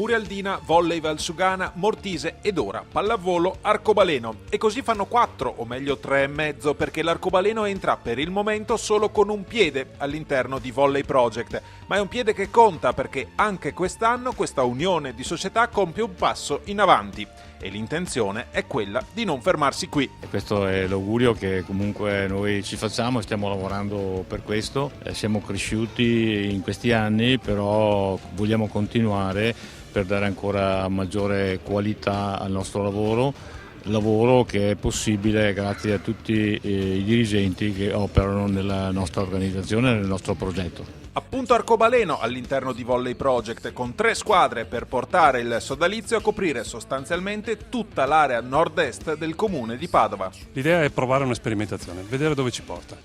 Murialdina, Volley Valsugana, Mortise ed ora pallavolo arcobaleno. E così fanno 4, o meglio 3,5, perché l'arcobaleno entra per il momento solo con un piede all'interno di Volley Project. Ma è un piede che conta, perché anche quest'anno questa unione di società compie un passo in avanti. E l'intenzione è quella di non fermarsi qui. E questo è l'augurio che comunque noi ci facciamo e stiamo lavorando per questo. Siamo cresciuti in questi anni, però vogliamo continuare per dare ancora maggiore qualità al nostro lavoro che è possibile grazie a tutti i dirigenti che operano nella nostra organizzazione e nel nostro progetto. Appunto arcobaleno all'interno di Volley Project, con 3 squadre per portare il sodalizio a coprire sostanzialmente tutta l'area nord-est del comune di Padova. L'idea è provare una sperimentazione, vedere dove ci porta,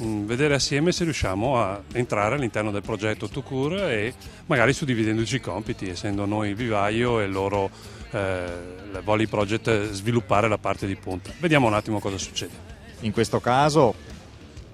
vedere assieme se riusciamo a entrare all'interno del progetto tout court e magari suddividendoci i compiti, essendo noi il vivaio e loro il Volley Project sviluppare la parte di punta. Vediamo un attimo cosa succede. In questo caso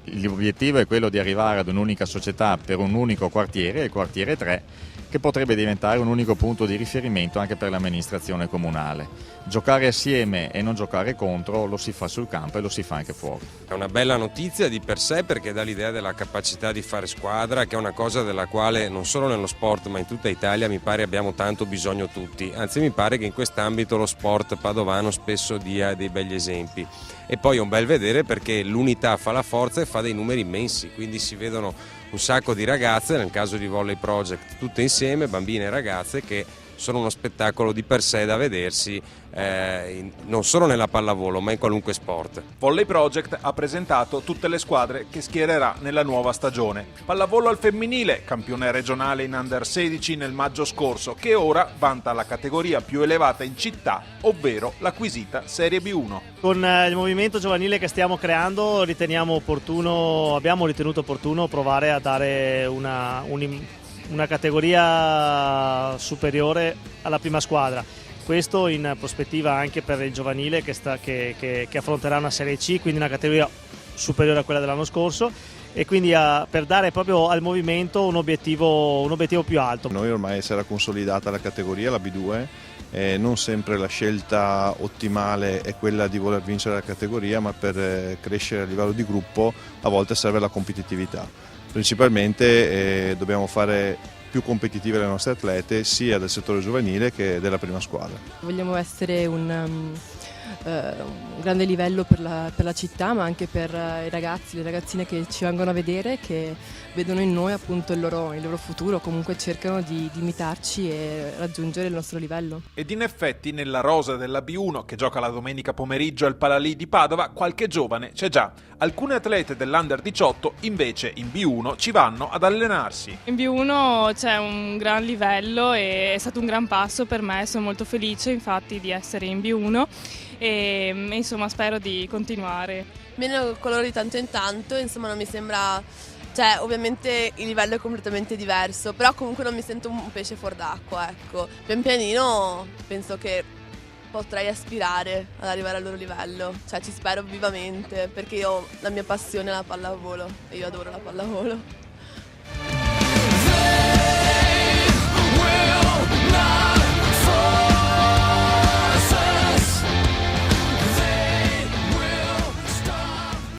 l'obiettivo è quello di arrivare ad un'unica società per un unico quartiere, il quartiere 3, che potrebbe diventare un unico punto di riferimento anche per l'amministrazione comunale. Giocare assieme e non giocare contro lo si fa sul campo e lo si fa anche fuori. È una bella notizia di per sé perché dà l'idea della capacità di fare squadra, che è una cosa della quale non solo nello sport ma in tutta Italia mi pare abbiamo tanto bisogno tutti, anzi mi pare che in quest'ambito lo sport padovano spesso dia dei begli esempi. E poi è un bel vedere perché l'unità fa la forza e fa dei numeri immensi, quindi si vedono un sacco di ragazze, nel caso di Volley Project tutte insieme, bambine e ragazze, che sono uno spettacolo di per sé da vedersi non solo nella pallavolo ma in qualunque sport. Volley Project ha presentato tutte le squadre che schiererà nella nuova stagione. Pallavolo al femminile, campione regionale in Under 16 nel maggio scorso, che ora vanta la categoria più elevata in città, ovvero l'acquisita Serie B1. Con il movimento giovanile che stiamo creando abbiamo ritenuto opportuno provare a dare una categoria superiore alla prima squadra. Questo in prospettiva anche per il giovanile che affronterà una Serie C, quindi una categoria superiore a quella dell'anno scorso, e quindi per dare proprio al movimento un obiettivo più alto. Noi ormai si era consolidata la categoria, la B2, non sempre la scelta ottimale è quella di voler vincere la categoria, ma per crescere a livello di gruppo a volte serve la competitività. Principalmente dobbiamo fare più competitive le nostre atlete sia del settore giovanile che della prima squadra. Vogliamo essere un grande livello per la città, ma anche per i ragazzi, le ragazzine che ci vengono a vedere, che vedono in noi appunto il loro futuro, comunque cercano di imitarci e raggiungere il nostro livello. Ed in effetti nella rosa della B1 che gioca la domenica pomeriggio al Palalì di Padova qualche giovane c'è già. Alcune atlete dell'Under 18 invece in B1 ci vanno ad allenarsi. In B1 c'è un gran livello e è stato un gran passo per me, sono molto felice infatti di essere in B1 e insomma spero di continuare. Meno coloro di tanto in tanto, insomma non mi sembra, cioè ovviamente il livello è completamente diverso, però comunque non mi sento un pesce fuor d'acqua, ecco. Pian pianino penso che potrei aspirare ad arrivare al loro livello, cioè ci spero vivamente perché la mia passione è la pallavolo e io adoro la pallavolo.